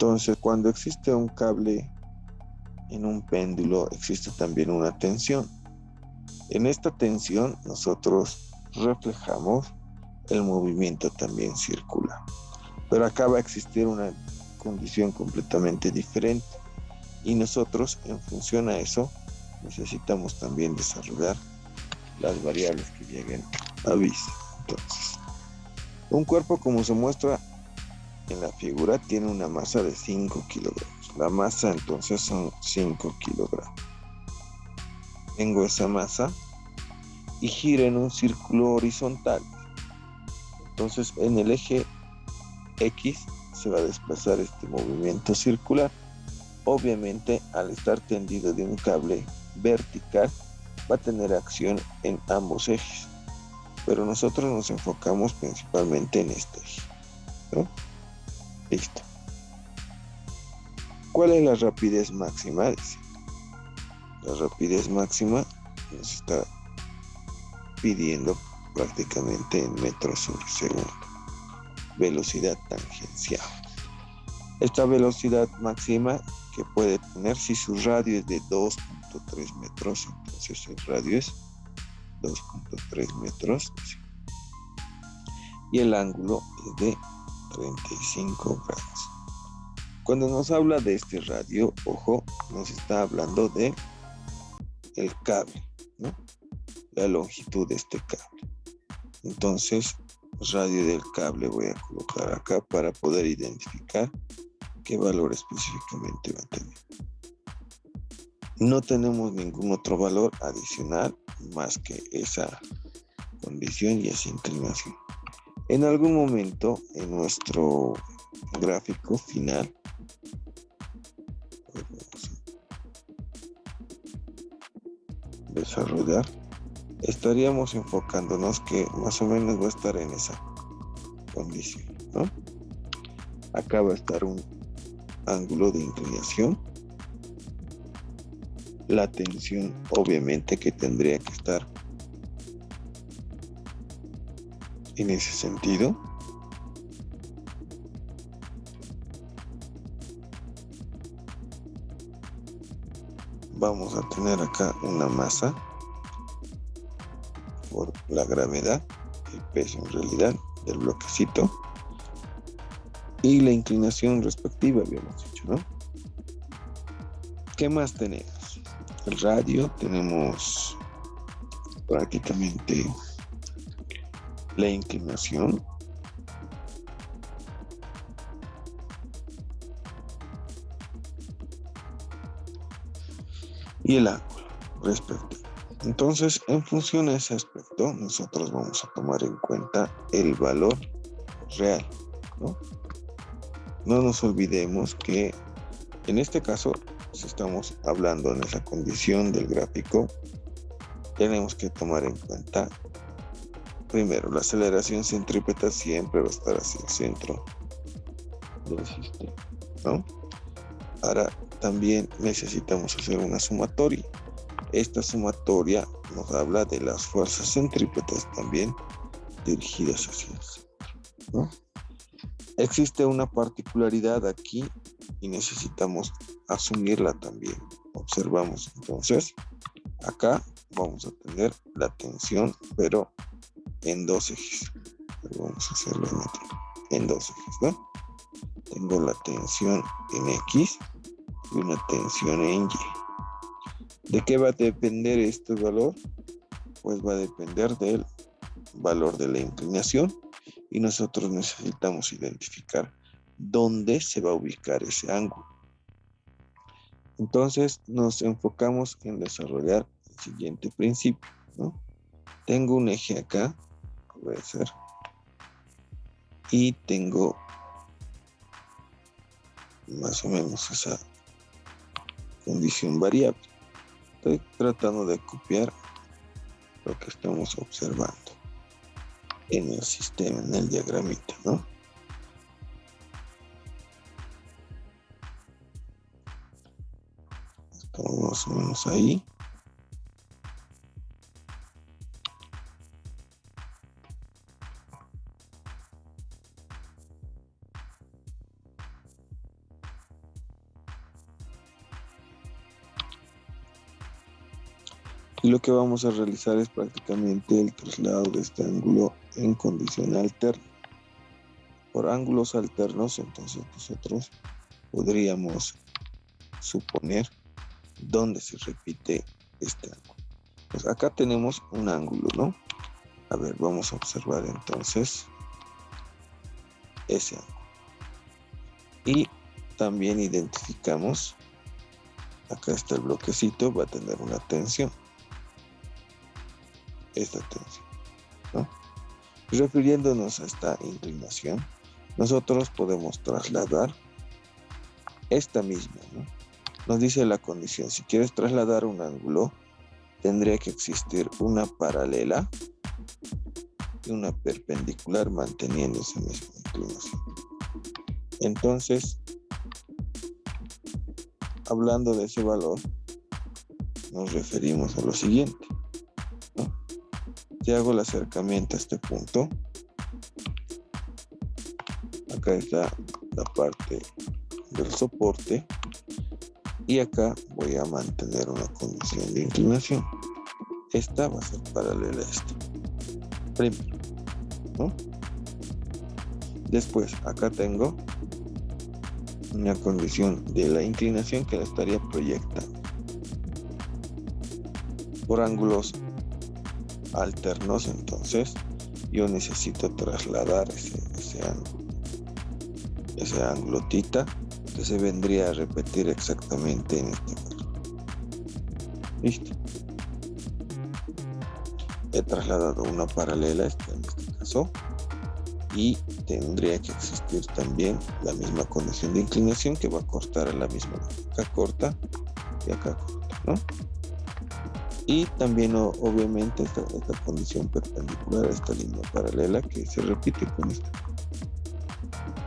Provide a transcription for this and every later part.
Entonces, cuando existe un cable en un péndulo, existe también una tensión. En esta tensión nosotros reflejamos el movimiento también circular. Pero acá va a existir una condición completamente diferente. Y nosotros, en función a eso, necesitamos también desarrollar las variables que lleguen a vista. Entonces, un cuerpo, como se muestra en la figura, tiene una masa de 5 kilogramos. La masa entonces son 5 kilogramos. Tengo esa masa y gira en un círculo horizontal. Entonces, en el eje X se va a desplazar este movimiento circular. Obviamente, al estar tendido de un cable vertical, va a tener acción en ambos ejes. Pero nosotros nos enfocamos principalmente en este eje, ¿no? Listo. ¿Cuál es la rapidez máxima? La rapidez máxima nos está pidiendo prácticamente en metros sobre segundo. Velocidad tangencial. Esta velocidad máxima que puede tener, si su radio es de 2.3 metros, entonces el radio es 2.3 metros y el ángulo es de 35 grados. Cuando nos habla de este radio, ojo, nos está hablando de el cable, ¿no? La longitud de este cable. Entonces, radio del cable voy a colocar acá para poder identificar qué valor específicamente va a tener. No tenemos ningún otro valor adicional más que esa condición y esa inclinación. En algún momento en nuestro gráfico final, vamos a desarrollar, estaríamos enfocándonos que más o menos va a estar en esa condición, ¿no? Acá va a estar un ángulo de inclinación. La tensión obviamente que tendría que estar en ese sentido. Vamos a tener acá una masa por la gravedad, el peso en realidad del bloquecito y la inclinación respectiva habíamos dicho, ¿no? ¿Qué más tenemos? El radio, tenemos prácticamente la inclinación, y el ángulo respectivo. Entonces, en función a ese aspecto, nosotros vamos a tomar en cuenta el valor real, ¿no? No nos olvidemos que en este caso, si estamos hablando en esa condición del gráfico, tenemos que tomar en cuenta, primero, la aceleración centrípeta siempre va a estar hacia el centro del sistema, ¿no? Ahora, también necesitamos hacer una sumatoria. Esta sumatoria nos habla de las fuerzas centrípetas también dirigidas hacia el centro, ¿no? Existe una particularidad aquí y necesitamos asumirla también. Observamos entonces, acá vamos a tener la tensión, pero en dos ejes. Vamos a hacerlo en dos ejes, ¿no? Tengo la tensión en X y una tensión en Y. ¿De qué va a depender este valor? Pues va a depender del valor de la inclinación y nosotros necesitamos identificar dónde se va a ubicar ese ángulo. Entonces nos enfocamos en desarrollar el siguiente principio, ¿no? Tengo un eje acá, puede ser, y tengo más o menos esa condición variable. Estoy tratando de copiar lo que estamos observando en el sistema, en el diagramita, ¿no? Estamos más o menos ahí. Y lo que vamos a realizar es prácticamente el traslado de este ángulo en condición alterna. Por ángulos alternos, entonces nosotros podríamos suponer dónde se repite este ángulo. Pues acá tenemos un ángulo, ¿no? A ver, vamos a observar entonces ese ángulo. Y también identificamos, acá está el bloquecito, va a tener una tensión. Esta tensión, ¿no? Refiriéndonos a esta inclinación, nosotros podemos trasladar esta misma, ¿no? Nos dice la condición, si quieres trasladar un ángulo, tendría que existir una paralela y una perpendicular manteniendo esa misma inclinación. Entonces, hablando de ese valor, nos referimos a lo siguiente, ¿no? Si hago el acercamiento a este punto, acá está la parte del soporte y acá voy a mantener una condición de inclinación. Esta va a ser paralela a esta. Primero, ¿no? Después, acá tengo una condición de la inclinación que la estaría proyectando. Por ángulos alternos, entonces, yo necesito trasladar ese ángulo θ que se vendría a repetir exactamente en este caso. ¿Listo? He trasladado una paralela en este caso y tendría que existir también la misma condición de inclinación que va a cortar a la misma. Acá corta y acá corta, ¿no? Y también obviamente esta condición perpendicular a esta línea paralela que se repite con esta,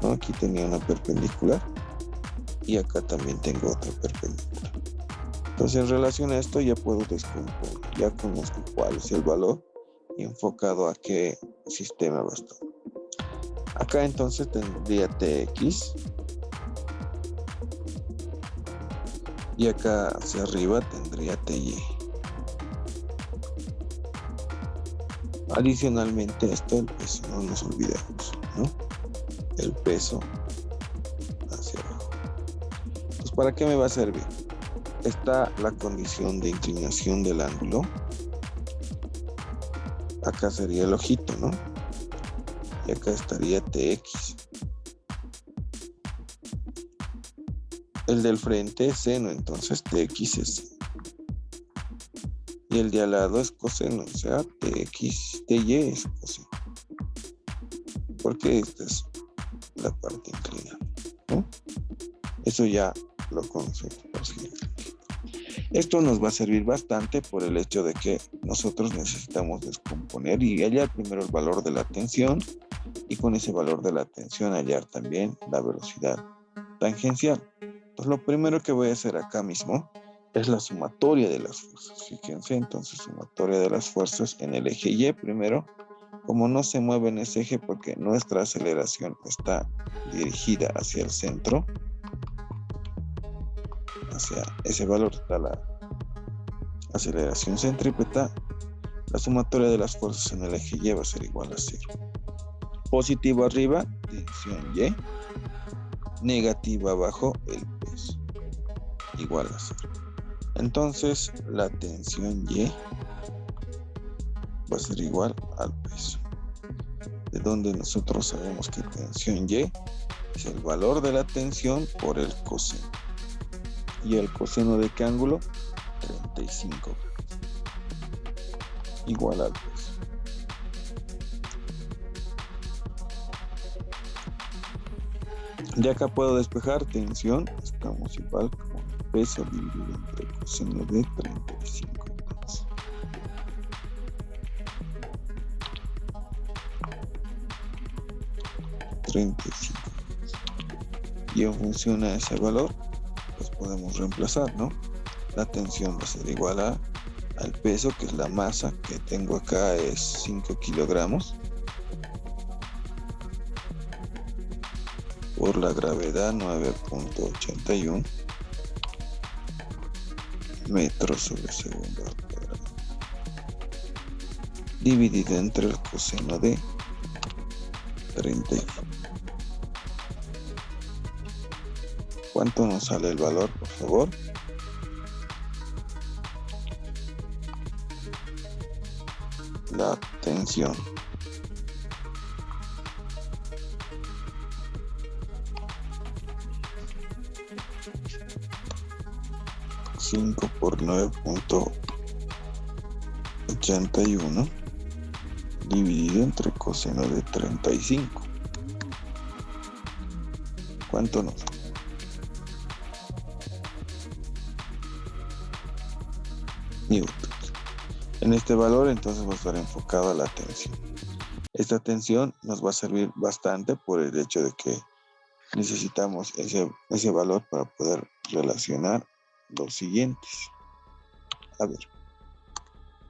¿no? Aquí tenía una perpendicular y acá también tengo otra perpendicular. Entonces, en relación a esto ya puedo descomponer, ya conozco cuál es el valor y enfocado a qué sistema va a estar. Acá entonces tendría Tx y acá hacia arriba tendría Ty. Adicionalmente a esto el peso, no nos olvidemos, ¿no? El peso hacia abajo. Pues, ¿para qué me va a servir? Está la condición de inclinación del ángulo. Acá sería el ojito, ¿no? Y acá estaría Tx. El del frente es seno, entonces Tx es seno. Y el de al lado es coseno, o sea, Ty es coseno. Porque esta es la parte inclinada, ¿no? Eso ya lo conocemos por siguiente. Esto nos va a servir bastante por el hecho de que nosotros necesitamos descomponer y hallar primero el valor de la tensión y con ese valor de la tensión hallar también la velocidad tangencial. Entonces lo primero que voy a hacer acá mismo es la sumatoria de las fuerzas. Fíjense, entonces sumatoria de las fuerzas en el eje Y primero. Como no se mueve en ese eje porque nuestra aceleración está dirigida hacia el centro, hacia ese valor está la aceleración centrípeta, la sumatoria de las fuerzas en el eje Y va a ser igual a 0. Positivo arriba, tensión Y, negativa abajo, el peso, igual a 0. Entonces la tensión Y va a ser igual al peso. De donde nosotros sabemos que tensión Y es el valor de la tensión por el coseno. ¿Y el coseno de qué ángulo? 35 grados. Igual al peso. De acá puedo despejar tensión. Estamos igual como el peso dividido entre el coseno de 35 grados. Y en función a ese valor, pues podemos reemplazar, ¿no? La tensión va a ser igual al peso, que es la masa que tengo acá, es 5 kilogramos. Por la gravedad 9.81 metros sobre segundo al cuadrado. dividido entre el coseno de 35. ¿Cuánto nos sale el valor, por favor? La tensión. 5 por 9.81 dividido entre coseno de 35. ¿Cuánto nos da? Newtons. En este valor entonces va a estar enfocado a la tensión. Esta tensión nos va a servir bastante por el hecho de que necesitamos ese valor para poder relacionar los siguientes. A ver,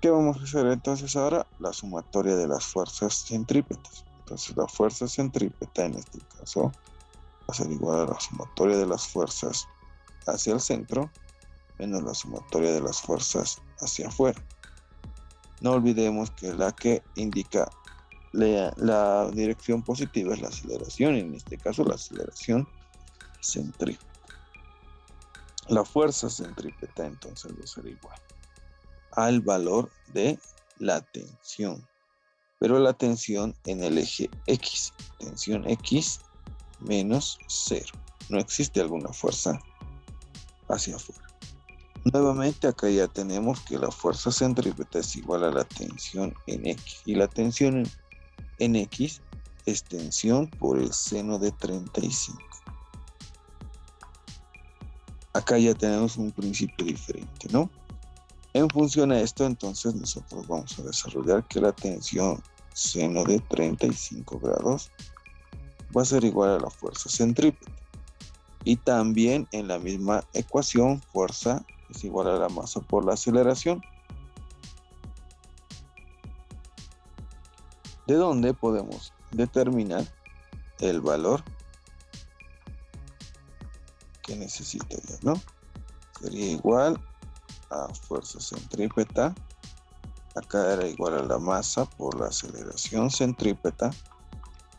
¿qué vamos a hacer entonces ahora? La sumatoria de las fuerzas centrípetas. Entonces la fuerza centrípeta en este caso va a ser igual a la sumatoria de las fuerzas hacia el centro menos la sumatoria de las fuerzas hacia afuera. No olvidemos que la que indica la dirección positiva es la aceleración, en este caso la aceleración centrípeta. La fuerza centrípeta entonces va a ser igual al valor de la tensión, pero la tensión en el eje X, tensión X menos 0. No existe alguna fuerza hacia afuera. Nuevamente acá ya tenemos que la fuerza centrípeta es igual a la tensión en X, y la tensión en X es tensión por el seno de 35. Acá ya tenemos un principio diferente, ¿no? En función a esto, entonces nosotros vamos a desarrollar que la tensión seno de 35 grados va a ser igual a la fuerza centrípeta. Y también en la misma ecuación, fuerza es igual a la masa por la aceleración. De donde podemos determinar el valor que necesitaría, ¿no? Sería igual a fuerza centrípeta. Acá era igual a la masa por la aceleración centrípeta.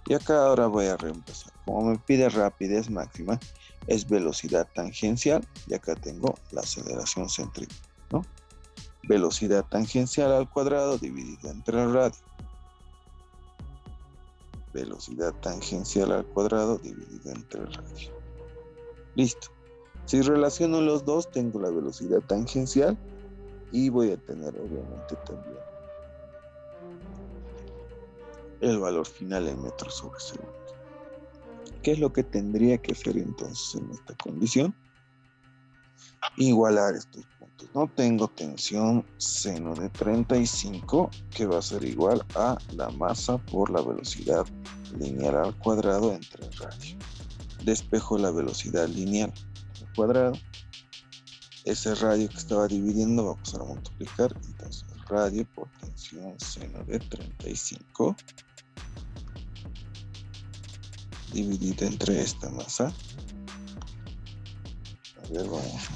Y acá ahora voy a reemplazar. Como me pide rapidez máxima, es velocidad tangencial. Y acá tengo la aceleración centrípeta, ¿no? Velocidad tangencial al cuadrado dividida entre el radio. Velocidad tangencial al cuadrado dividido entre el radio. Listo. Si relaciono los dos, tengo la velocidad tangencial y voy a tener obviamente también el valor final en metros sobre segundo. ¿Qué es lo que tendría que hacer entonces en esta condición? Igualar estos puntos. No tengo tensión seno de 35 que va a ser igual a la masa por la velocidad lineal al cuadrado entre el radio. Despejo la velocidad lineal al cuadrado. Ese radio que estaba dividiendo va a pasar a multiplicar. Entonces radio por tensión seno de 35 dividido entre esta masa. A ver, vamos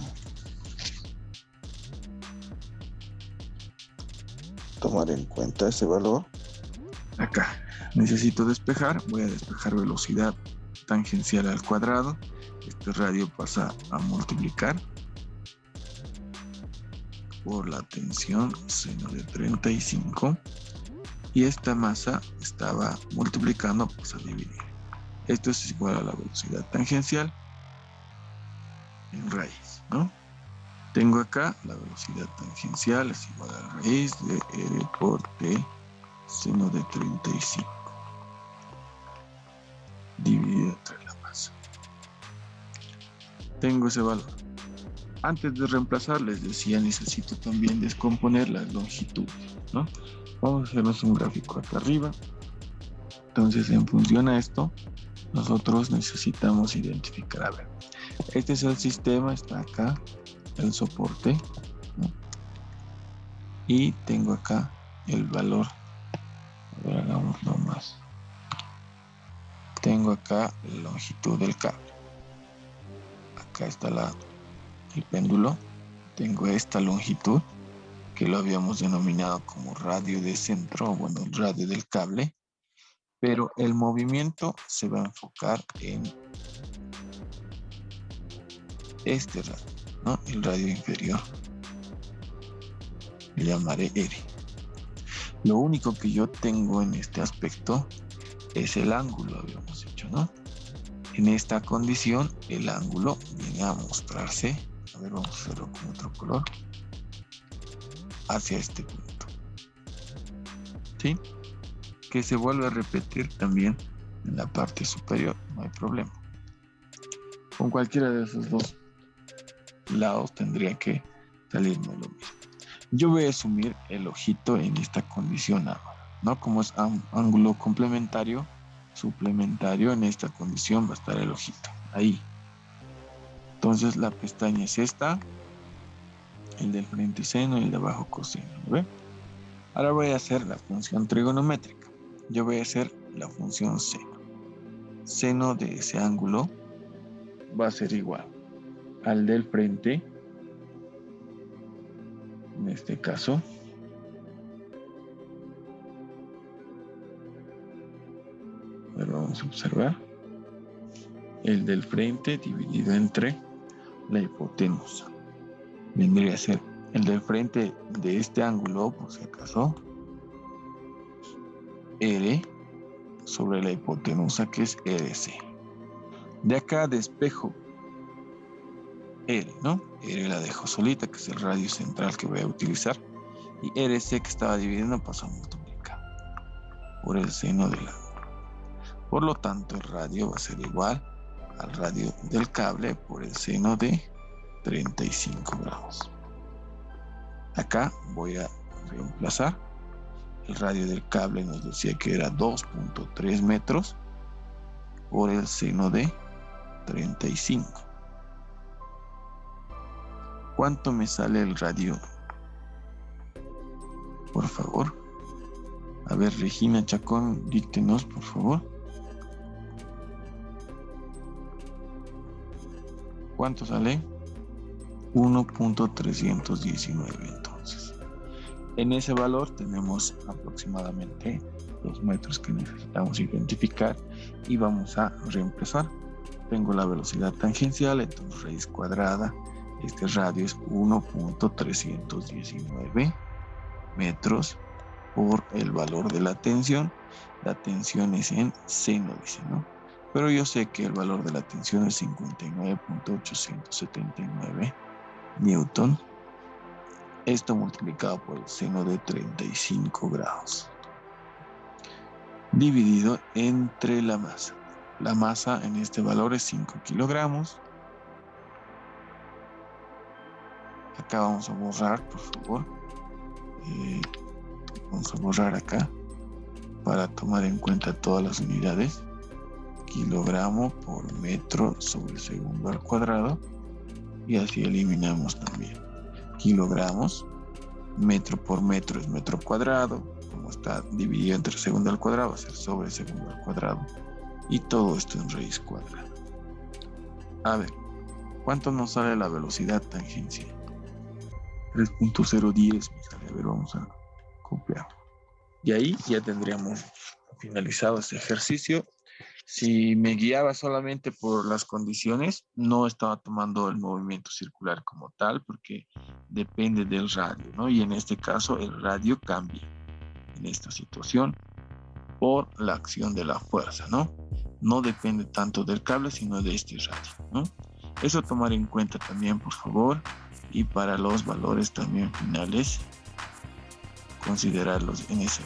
a tomar en cuenta ese valor. Acá necesito despejar, voy a despejar velocidad tangencial al cuadrado. Este radio pasa a multiplicar por la tensión seno de 35 y esta masa estaba multiplicando, pues a dividir. Esto es igual a la velocidad tangencial en raíz, ¿no? Tengo acá la velocidad tangencial es igual a la raíz de R por T seno de 35 dividido entre la masa. Tengo ese valor. Antes de reemplazar, les decía, necesito también descomponer las longitudes, ¿no? Vamos a hacernos un gráfico acá arriba. Entonces, en función a esto, nosotros necesitamos identificar, a ver, este es el sistema, está acá el soporte, ¿no? Y tengo acá el valor. A ver, hagámoslo más. Tengo acá la longitud del cable. Acá está el péndulo. Tengo esta longitud que lo habíamos denominado como radio de centro, bueno, el radio del cable, pero el movimiento se va a enfocar en este radio, ¿no? El radio inferior. Le llamaré R. Lo único que yo tengo en este aspecto es el ángulo, habíamos dicho, ¿no? En esta condición, el ángulo viene a mostrarse, a ver, vamos a hacerlo con otro color, hacia este punto, ¿sí? Que se vuelve a repetir también en la parte superior, no hay problema. Con cualquiera de esos dos lados tendría que salirme lo mismo. Yo voy a asumir el ojito en esta condición ahora, ¿no? Como es ángulo complementario, suplementario, en esta condición va a estar el ojito, ahí. Entonces la pestaña es esta, el del frente seno y el de abajo coseno, ¿ve? Ahora voy a hacer la función trigonométrica. Yo voy a hacer la función seno. Seno de ese ángulo va a ser igual al del frente, en este caso, pero vamos a observar el del frente dividido entre la hipotenusa. Vendría a ser el del frente de este ángulo, por si acaso, R sobre la hipotenusa, que es RC. De acá despejo R, ¿no? R la dejo solita, que es el radio central que voy a utilizar, y RC, que estaba dividiendo, paso a multiplicar por el seno del ángulo. Por lo tanto, el radio va a ser igual al radio del cable por el seno de 35 grados. Acá voy a reemplazar. El radio del cable nos decía que era 2.3 metros por el seno de 35. ¿Cuánto me sale el radio? Por favor. A ver, Regina Chacón, díctenos, por favor. ¿Cuánto sale? 1.319 entonces. En ese valor tenemos aproximadamente los metros que necesitamos identificar y vamos a reemplazar. Tengo la velocidad tangencial, entonces raíz cuadrada. Este radio es 1.319 metros por el valor de la tensión. La tensión es en seno, dice, ¿no? Pero yo sé que el valor de la tensión es 59.879 newton. Esto multiplicado por el seno de 35 grados. Dividido entre la masa. La masa en este valor es 5 kilogramos. Acá vamos a borrar, por favor. Vamos a borrar acá para tomar en cuenta todas las unidades. Kilogramo por metro sobre segundo al cuadrado. Y así eliminamos también. Kilogramos, metro por metro es metro cuadrado. Como está dividido entre segundo al cuadrado, va a ser sobre segundo al cuadrado. Y todo esto en raíz cuadrada. A ver, ¿cuánto nos sale la velocidad tangencial? 3.010 me sale. A ver, vamos a copiar. Y ahí ya tendríamos finalizado este ejercicio. Si me guiaba solamente por las condiciones, no estaba tomando el movimiento circular como tal, porque depende del radio, ¿no? Y en este caso el radio cambia en esta situación por la acción de la fuerza, ¿no? No depende tanto del cable, sino de este radio, ¿no? Eso tomar en cuenta también, por favor. Y para los valores también finales, considerarlos en esa